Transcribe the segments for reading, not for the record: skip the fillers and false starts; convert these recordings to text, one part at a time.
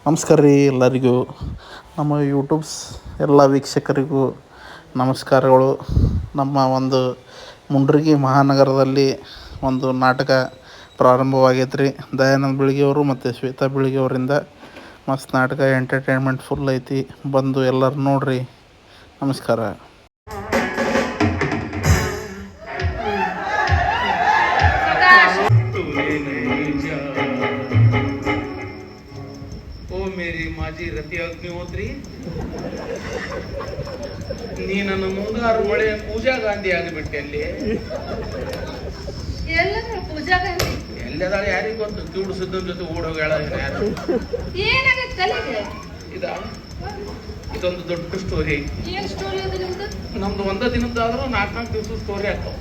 ನಮಸ್ಕಾರ ರೀ ಎಲ್ಲರಿಗೂ. ನಮ್ಮ ಯೂಟ್ಯೂಬ್ಸ್ ಎಲ್ಲ ವೀಕ್ಷಕರಿಗೂ ನಮಸ್ಕಾರಗಳು. ನಮ್ಮ ಒಂದು ಮುಂಡ್ರಿಗಿ ಮಹಾನಗರದಲ್ಲಿ ಒಂದು ನಾಟಕ ಪ್ರಾರಂಭವಾಗೈತೆ ರೀ. ದಯಾನಂದ ಬೆಳಗೆಯವರು ಮತ್ತು ಶ್ವೇತಾ ಬೆಳಗೆಯವರಿಂದ ಮಸ್ತ್ ನಾಟಕ, ಎಂಟರ್ಟೈನ್ಮೆಂಟ್ ಫುಲ್ ಐತಿ. ಬಂದು ಎಲ್ಲರೂ ನೋಡ್ರಿ. ನಮಸ್ಕಾರ. ಮೇರಿ ಮಾಜಿ ರತಿ ಅಗ್ನಿಹೋತ್ರಿ, ನೀ ನನ್ನ ಮುಂಗಾರು ಮಳೆ ಪೂಜಾ ಗಾಂಧಿ ಆಗಿಬಿಟ್ಟೆ. ಅಲ್ಲಿ ಪೂಜಾ ಗಾಂಧಿ ಎಲ್ಲದಾಳೆ ಯಾರಿಗ ಗೊತ್ತು? ಕಿವುಡು ಸಿದ್ದನ ಜೊತೆ ಓಡೋಗ್ಯಾಳ. ಯಾರು ಇದೊಂದು ದೊಡ್ಡ ಸ್ಟೋರಿ. ನಮ್ದು ಒಂದ ದಿನದ್ದಾದ್ರೂ 4 ದಿವಸ ಸ್ಟೋರಿ ಆಗ್ತಾವ.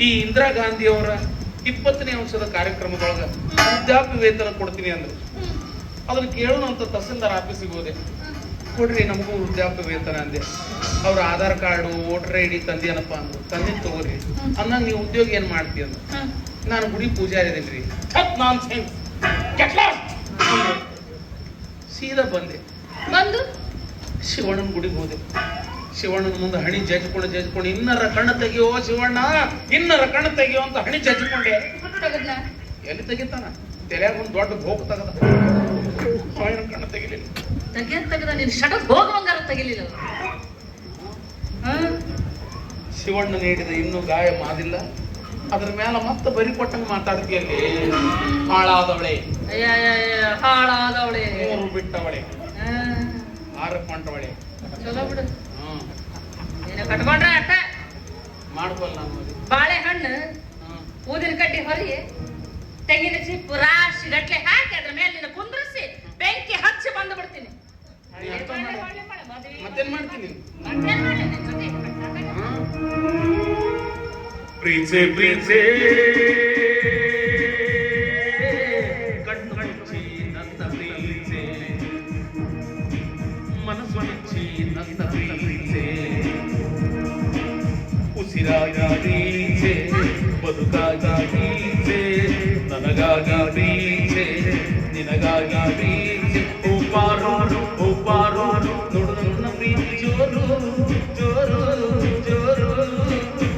ಈ ಇಂದಿರಾ ಗಾಂಧಿ ಅವರ 20ನೇ ವರ್ಷದ ಕಾರ್ಯಕ್ರಮದೊಳಗ ವೃದ್ಧಾಪ್ಯ ವೇತನ ಕೊಡ್ತೀನಿ ಅಂದ್ರು. ಅದನ್ನ ಕೇಳೋಣಂತ ತಹಸೀಲ್ದಾರ್ ಆಫೀಸಿಗೆ ಹೋದೆ. ಕೊಡ್ರಿ ನಮಗೂ ವೃದ್ಧಾಪ್ಯ ವೇತನ ಅಂದೆ. ಅವ್ರ ಆಧಾರ್ ಕಾರ್ಡು, ವೋಟರ್ ಐಡಿ ತಂದೇನಪ್ಪ ಅಂದ್ರು. ತಂದಿ ತಗೋರಿ. ಅಂದಾಗ ನೀವು ಉದ್ಯೋಗ ಏನ್ ಮಾಡ್ತೀವಿ ಅಂದ್ರು. ನಾನು ಗುಡಿ ಪೂಜಾರಿ ಇದೀನಿ. ಸೀದಾ ಬಂದೆ. ಶಿವಣ್ಣನ ಗುಡಿಗೆ ಹೋದೆ. ಶಿವಣ್ಣನ ಮುಂದೆ ಹಣಿ ಜಜ್ಕೊಂಡು ಇನ್ನರ ಕಣ್ಣು ತೆಗಿಯೋ ಶಿವಣ್ಣ, ಇನ್ನರ ಕಣ್ಣು ತೆಗಿಯೋ ಅಂತ ಹಣಿ ಜಜ್ಕೊಂಡೆ. ಎಲ್ಲಿ ತೆಗಿತಾನ? ತಲೆಯಾಗ ಒಂದು ದೊಡ್ಡ ಭೋಗ ತಗದ. ಕಣ್ಣು ತೆಗಿಲಿಲ್ಲ. ಶಿವಣ್ಣ ನೀಡಿದ ಇನ್ನೂ ಗಾಯ ಮಾದಿಲ್ಲ. ಅದ್ರ ಮೇಲೆ ಮತ್ತೆ ಬರಿ ಕೊಟ್ಟಂಗ ಮಾತಾಡ್ತೀಯಲ್ಲಿ. ಹಾಳಾದವಳೆ, ಮೂರು ಬಿಟ್ಟವಳೆ, 6 ಕೊಂಟವಳೆ. ಕಟ್ಕೊಂಡ್ರೆ ಅಟ್ಟ ಮಾಡ್ಕೊಲ್ಲ. ಬಾಳೆಹಣ್ಣು ಊದಿನ ಕಡ್ಡಿ ಹೊರಗೆ ತೆಂಗಿನ ಚಿಪ್ಪು ರಾಶಿ ಗಟ್ಲೆ ಹಾಕಿ ಅದ್ರ ಮೇಲೆ ಕುಂದ್ರಿಸಿ ಬೆಂಕಿ ಹಚ್ಚಿ ಬಂದು ಬಿಡ್ತೀನಿ. ಮತ್ತೇನ್ ಮಾಡ್ತೀನಿ? ಪ್ರೀಸೆ ಪ್ರೀಸೆ ಕಣ್ಣು ಹಚ್ಚಿ ನನ್ನ ಪ್ರೀಸೆ, ಮನಸ್ಸು ಹಚ್ಚಿ ನನ್ನ ಪ್ರೀಸೆ, ಉಸಿರಾಗ ಪ್ರೀಸೆ, ಬದುಕಾಗ ಪ್ರೀಸೆ, ನನಗಾಗ ಪ್ರೀಸೆ, ನಿನಗಾಗ ಪ್ರೀಸೆ. ಉಪಾರು ಉಪಾರು ನೋಡು ನನ್ನ ಪ್ರೀತಿ ಜೋರು ಜೋರು ಜೋರು.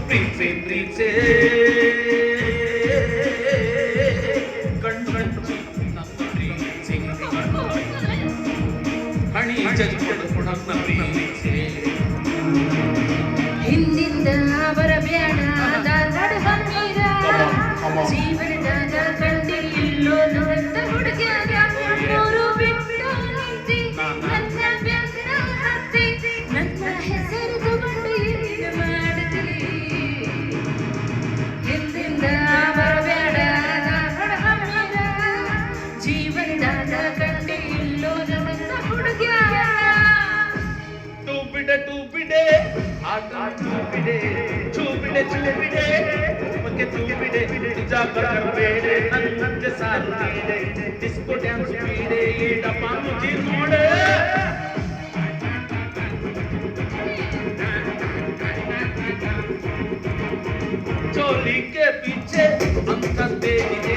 ಪ್ರೀಸೆ ಪ್ರೀಸೆ ಕಣ್ಣು ಹಚ್ಚಿ ನನ್ನ ಪ್ರೀಸೆ, ಹಣಿ ಜಜ್ಕೊಂಡು ನನ್ನ ಪ್ರೀಸೆ. ಹಿಂದಿಂದ ಬರಬೇಡ ಧಾರವಾಡ ಹಮ್ಮೀರ, ಜೀವನದಾಗ ಕಂಡಿಲ್ಲೋ ನನ್ನ ಹುಡುಗ್ಯಾರ. ಮೂರು ಬಿಟ್ಟು ನಿಂತಿ ನನ್ನ ಬ್ಯಾಸರ ಹತ್ತಿ, ನನ್ನ ಹೆಸರು ತಗೊಂಡು ಏನು ಮಾಡ್ತೀರಿ? ಹಿಂದಿಂದ ಬರಬೇಡ ಧಾರವಾಡ ಹಮ್ಮೀರ, ಜೀವನದಾಗ ಕಂಡಿಲ್ಲೋ ನನ್ನ ಹುಡುಗ್ಯಾರ. ಟೂಪಿಡೆ ಆಟ ಟೂಪಿಡೆ, ಚೂಪಿಡೆ ಚೂಪಿಡೆ ಬಗ್ಗೆ ಟೂಪಿಡೆ. ನಿಜ ಬರಬೇಡ ನನ್ನಂತೆ ಸಾರುತ್ತಿದೆ, ಡಿಸ್ಕೋ ಡ್ಯಾನ್ಸ್ ಪೀಡೆ ಈಡಪ್ಪ ಮುಜಿ ನೋಡೆ. ಚೋಲಿ ಕೆ ಪೀछे ಅಂತದ್ದೇ ಇದೆ,